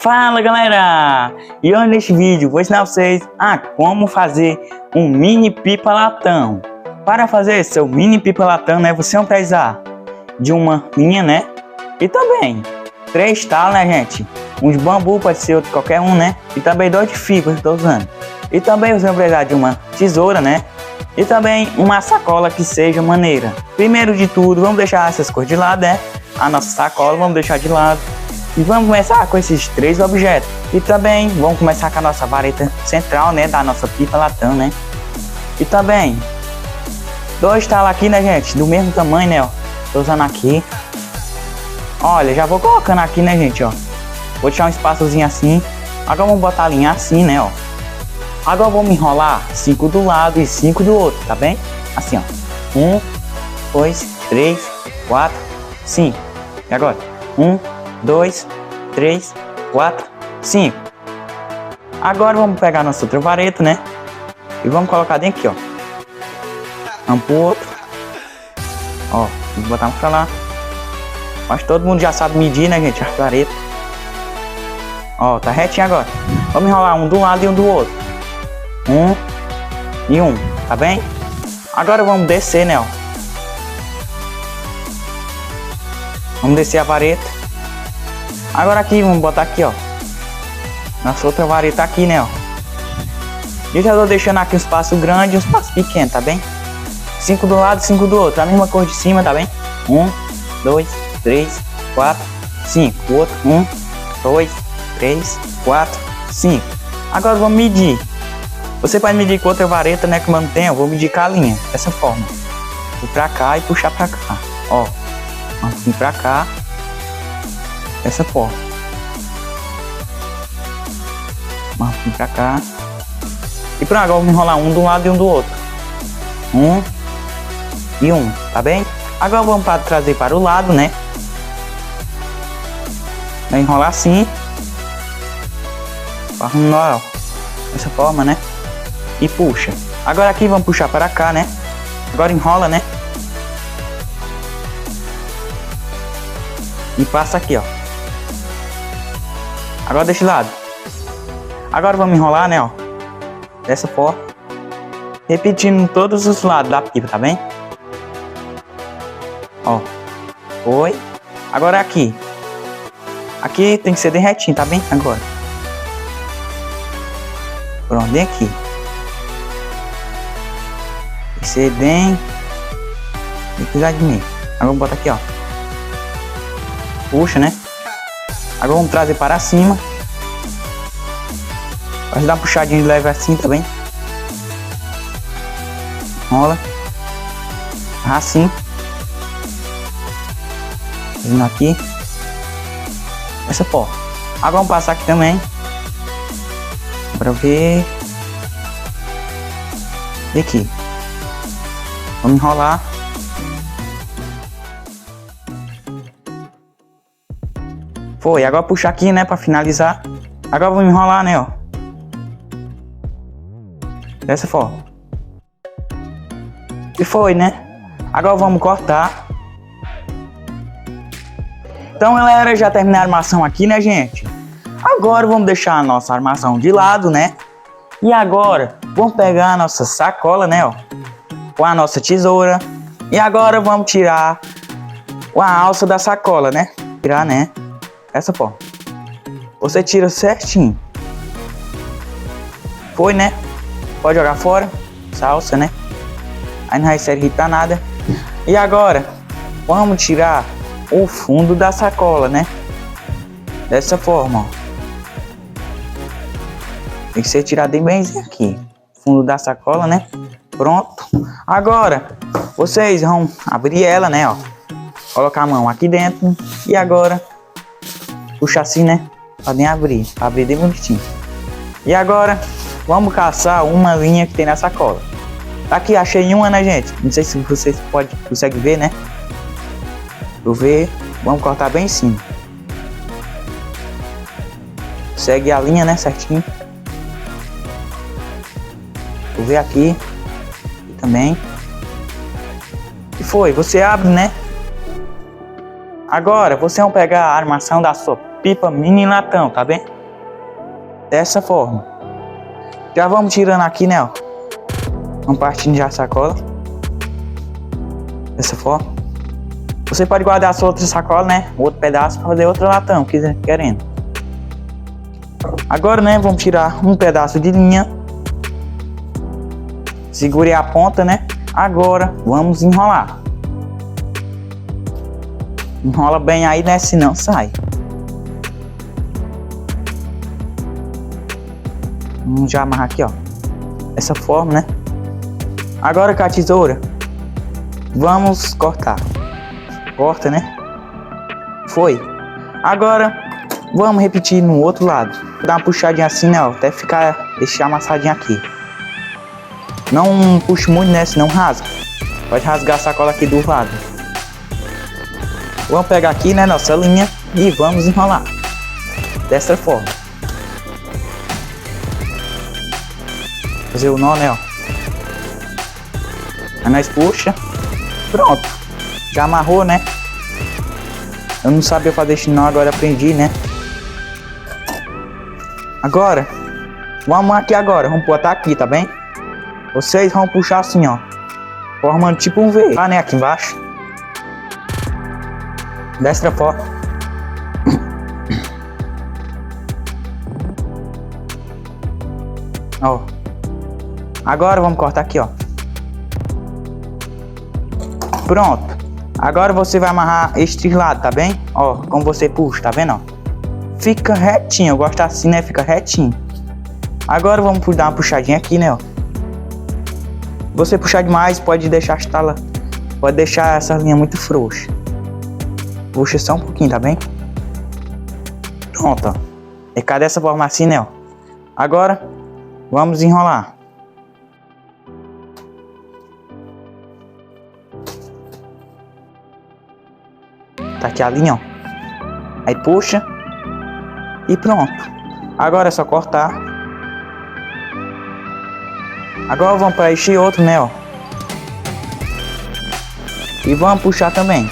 Fala galera! E hoje neste vídeo vou ensinar vocês a como fazer um mini pipa latão. Para fazer seu mini pipa latão, né, você vai precisar de uma linha, né, e também 3 talos, né, gente, um de bambu, pode ser outro qualquer um, né, e também 2 de fibra que estou usando. E também você vai precisar de uma tesoura, né, e também uma sacola que seja maneira. Primeiro de tudo, vamos deixar essas coisas de lado, né, a nossa sacola vamos deixar de lado. E vamos começar com esses 3 objetos. E também vamos começar com a nossa vareta central, né, da nossa pipa latão, né. E também 2 talos aqui, né, gente, do mesmo tamanho, né, ó. Tô usando aqui. Olha, já vou colocando aqui, né, gente, ó. Vou deixar um espaçozinho assim. Agora vamos botar a linha assim, né, ó. Agora vamos enrolar 5 do lado e 5 do outro, tá bem? Assim, ó. 1, 2, 3, 4, 5. E agora? 1, 2, 3, 4, 5. Agora vamos pegar nossa outra vareta, né? E vamos colocar dentro aqui, ó. Vamos pro outro. Ó, vamos botar pra lá. Mas todo mundo já sabe medir, né, gente? A vareta. Ó, tá retinho agora. Vamos enrolar um do lado e um do outro. 1 e 1, tá bem? Agora vamos descer, né, ó. Vamos descer a vareta. Agora aqui, vamos botar aqui, ó. Nossa outra vareta aqui, né, ó. Eu já tô deixando aqui um espaço grande e um espaço pequeno, tá bem? 5 do lado e 5 do outro. A mesma cor de cima, tá bem? 1, 2, 3, 4, 5. O outro, 1, 2, 3, 4, 5. Agora vamos medir. Você pode medir com outra vareta, né, que eu mantenho. Eu vou medir com a linha, dessa forma. Vou pra cá e puxar pra cá. Ó, vamos vir pra cá. Dessa forma. Vamos vir pra cá. E pronto, agora vamos enrolar um de um lado e um do outro. 1 e 1, tá bem? Agora vamos trazer para o lado, né? Vai enrolar assim. Ó, dessa forma, né? E puxa. Agora aqui vamos puxar para cá, né? Agora enrola, né? E passa aqui, ó. Agora desse lado. Agora vamos enrolar, né, ó. Dessa forma. Repetindo todos os lados da pipa, tá bem? Ó. Foi. Agora aqui. Aqui tem que ser bem retinho, tá bem? Agora. Pronto, bem aqui. Tem que ser bem... Tem que cuidar de mim. Agora vamos botar aqui, ó. Puxa, né? Agora vamos trazer para cima. Vai dar uma puxadinha de leve assim, tá bem? Rola. Assim. Fazendo aqui. Essa porra. Agora vamos passar aqui também. Pra ver. E aqui. Vamos enrolar. Foi, agora puxar aqui, né, pra finalizar. Agora vamos enrolar, né, ó. Dessa forma. E foi, né? Agora vamos cortar. Então, galera, já terminei a armação aqui, né, gente? Agora vamos deixar a nossa armação de lado, né? E agora vamos pegar a nossa sacola, né, ó. Com a nossa tesoura. E agora vamos tirar a alça da sacola, né? Tirar, né? Essa forma. Você tira certinho. Foi, né? Pode jogar fora. Essa alça, né? Aí não vai servir pra nada. E agora, vamos tirar o fundo da sacola, né? Dessa forma, ó. Tem que ser tirado bem aqui. Fundo da sacola, né? Pronto. Agora, vocês vão abrir ela, né? Ó. Colocar a mão aqui dentro. E agora... puxa assim, né? Pra nem abrir. Pra abrir bem bonitinho. E agora, vamos caçar uma linha que tem na sacola. Aqui, achei uma, né, gente? Não sei se vocês conseguem ver, né? Vou ver. Vamos cortar bem em cima. Segue a linha, né? Certinho. Vou ver aqui. Aqui também. foi? Você abre, né? Agora, você vai pegar a armação da sua pipa mini latão, tá bem? Dessa forma. Já vamos tirando aqui, né, ó. Vamos partindo já a sacola. Dessa forma. Você pode guardar a sua outra sacola, né? Outro pedaço para fazer outro latão, querendo. Agora, né, vamos tirar um pedaço de linha. Segure a ponta, né? Agora, vamos enrolar. Enrola bem aí, né? Senão sai. Vamos já amarrar aqui, ó. Dessa forma, né? Agora com a tesoura, vamos cortar. Corta, né? Foi. Agora, vamos repetir no outro lado. Dá uma puxadinha assim, né? Ó, até deixar amassadinho aqui. Não puxe muito, né? Senão rasga. Pode rasgar a sacola aqui do lado. Vamos pegar aqui, né? Nossa linha e vamos enrolar. Dessa forma. Fazer o nó, né? Ó. Aí nós puxa. Pronto. Já amarrou, né? Eu não sabia fazer esse nó, agora aprendi, né? Agora, vamos aqui agora. Vamos botar aqui, tá bem? Vocês vão puxar assim, ó. Formando tipo um V. Tá, né? Aqui embaixo. Dessa forma. Ó. Agora vamos cortar aqui, ó. Pronto. Agora você vai amarrar este lado, tá bem? Ó, como você puxa, tá vendo, ó? Fica retinho. Eu gosto assim, né? Fica retinho. Agora vamos dar uma puxadinha aqui, né, ó. Você puxar demais, pode deixar pode deixar essa linha muito frouxa. Puxa só um pouquinho, tá bem? Pronto, ó. E cadê essa forma assim, né, ó? Agora, vamos enrolar. Tá aqui a linha, ó. Aí puxa. E pronto. Agora é só cortar. Agora vamos preencher outro, né, ó. E vamos puxar também.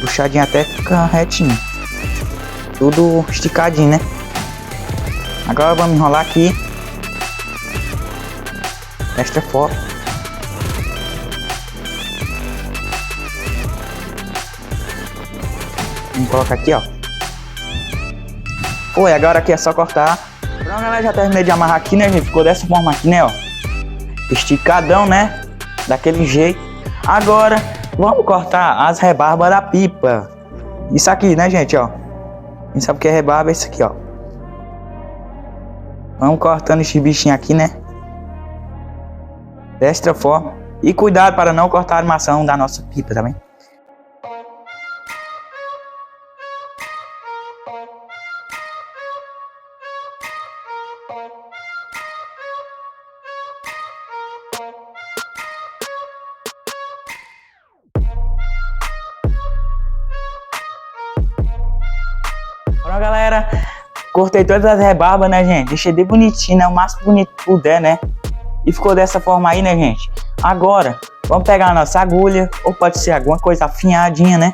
Puxadinho até ficar retinho. Tudo esticadinho, né? Agora vamos enrolar aqui. Desta forma. Vamos colocar aqui, ó. Foi, agora aqui é só cortar. Pronto, galera, já terminei de amarrar aqui, né, gente? Ficou dessa forma aqui, né, ó. Esticadão, né? Daquele jeito. Agora, vamos cortar as rebarbas da pipa. Isso aqui, né, gente, ó. Quem sabe o que é rebarba? É isso aqui, ó. Vamos cortando esse bichinho aqui, né? Desta forma. E cuidado para não cortar a armação da nossa pipa, tá bem? Pronto, galera, cortei todas as rebarbas, né, gente? Deixei bem bonitinho, né? O máximo bonito que puder, né? E ficou dessa forma aí, né, gente? Agora, vamos pegar a nossa agulha, ou pode ser alguma coisa afinadinha, né?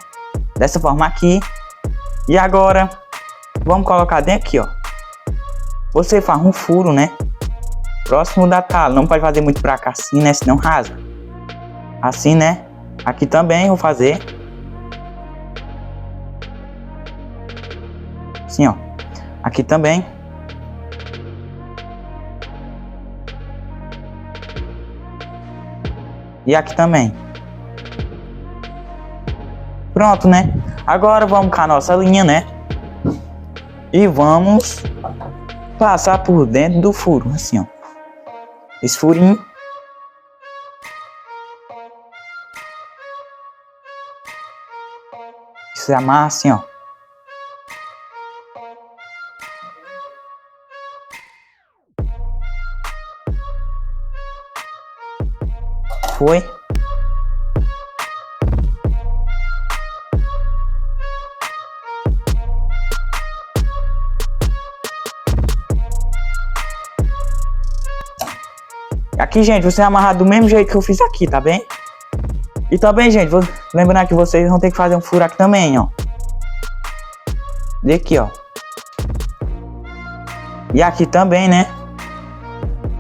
Dessa forma aqui. E agora, vamos colocar dentro aqui, ó. Você faz um furo, né? Próximo da tala. Não pode fazer muito pra cá assim, né? Senão rasga. Assim, né? Aqui também vou fazer. Assim, ó. Aqui também. E aqui também. Pronto, né? Agora vamos com a nossa linha, né? E vamos passar por dentro do furo, assim, ó. Esse furinho. Você amarra assim, ó. Foi. Aqui, gente, você amarrar do mesmo jeito que eu fiz aqui, tá bem? E também, gente, vou lembrar que vocês vão ter que fazer um furo aqui também, ó. Daqui, ó. E aqui também, né?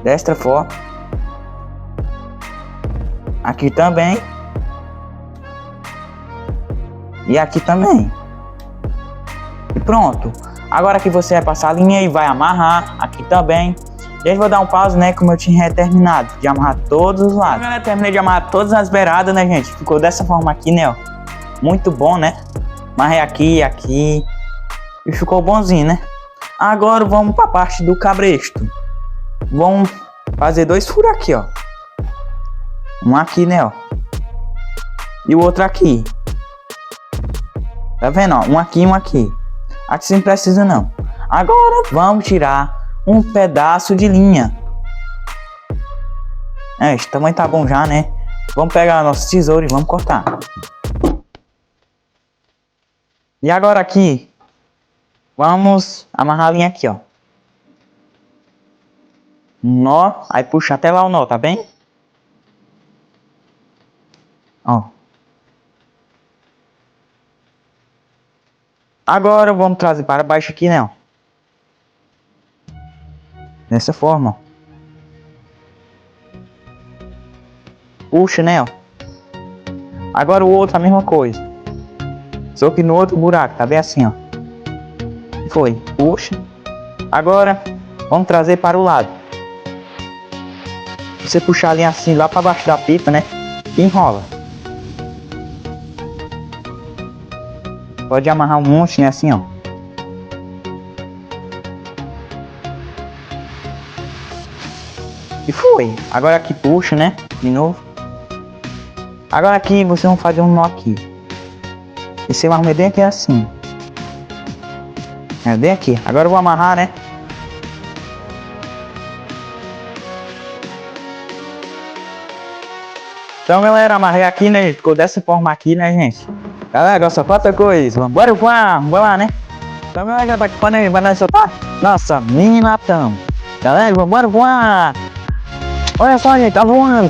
Desta forma. Aqui também. E aqui também. E pronto. Agora que você vai passar a linha e vai amarrar aqui também. Gente, vou dar um pause, né? Como eu tinha terminado de amarrar todos os lados. Agora eu terminei de amarrar todas as beiradas, né, gente? Ficou dessa forma aqui, né, ó. Muito bom, né? Amarrei aqui e aqui. E ficou bonzinho, né? Agora vamos para a parte do cabresto. Vamos fazer 2 furos aqui, ó. Um aqui, né, ó. E o outro aqui. Tá vendo, ó? Um aqui e um aqui. Aqui você não precisa, não. Agora vamos tirar um pedaço de linha. Esse tamanho tá bom já, né? Vamos pegar nosso tesouro e vamos cortar. E agora aqui, vamos amarrar a linha aqui, ó. Um nó, aí puxa até lá o nó, tá bem? Ó. Agora vamos trazer para baixo aqui, né, ó. Dessa forma, ó. Puxa, né, ó. Agora o outro a mesma coisa. Só que no outro buraco, tá bem assim, ó. Foi, puxa. Agora vamos trazer para o lado. Você puxar a linha assim lá para baixo da pipa, né? E enrola. Pode amarrar um monte, né? Assim, ó. E foi. Agora aqui puxa, né? De novo. Agora aqui vocês vão fazer um nó aqui. E você vai arrumar bem aqui assim. É, bem aqui. Agora eu vou amarrar, né? Então, galera, amarrei aqui, né? Ficou dessa forma aqui, né, gente? Galera, só falta coisa. Bora voar, vamos lá, né? Então, galera, tá aqui para nós soltar nossa mini latão. Galera, bora voar. Olha só, gente, tá voando.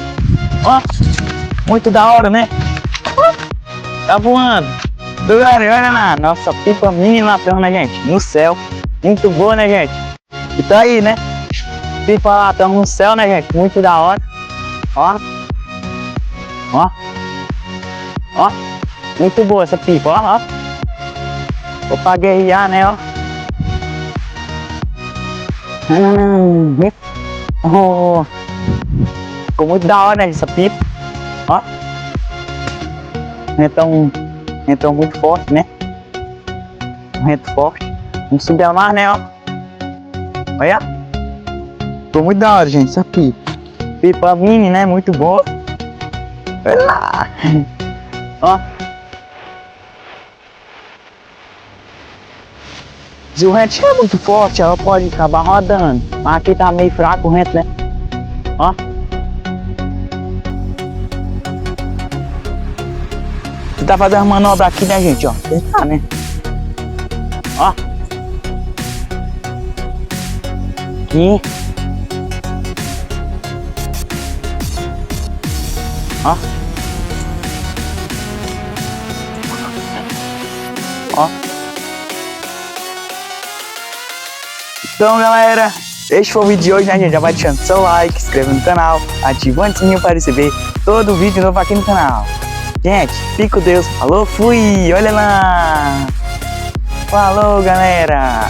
Ó, muito da hora, né? Tá voando. Galera, olha lá, nossa pipa mini latão, né, gente? No céu. Muito boa, né, gente? E tá aí, né? Pipa latão no céu, né, gente? Muito da hora. Ó. Ó. Ó. Muito boa essa pipa, ó. Ó. Vou pra guerrear, né, ó. Oh. Ficou muito da hora, né, essa pipa. Ó. Então muito forte, né? Um vento forte. Vamos subir ao mar, né, ó. Olha. Ficou muito da hora, gente, essa pipa. Pipa mini, né? Muito boa. Olha lá. Ó. Se o vento é muito forte, ela pode acabar rodando. Mas aqui tá meio fraco o vento, né? Ó. Você tá fazendo manobra aqui, né, gente? Ó. Tá, né? Ó. Aqui. Ó. Ó. Então, galera, este foi o vídeo de hoje, né, gente? Já vai deixando seu like, se inscreva no canal, ativando o sininho para receber todo vídeo novo aqui no canal. Gente, fique com Deus. Falou, fui! Olha lá! Falou, galera!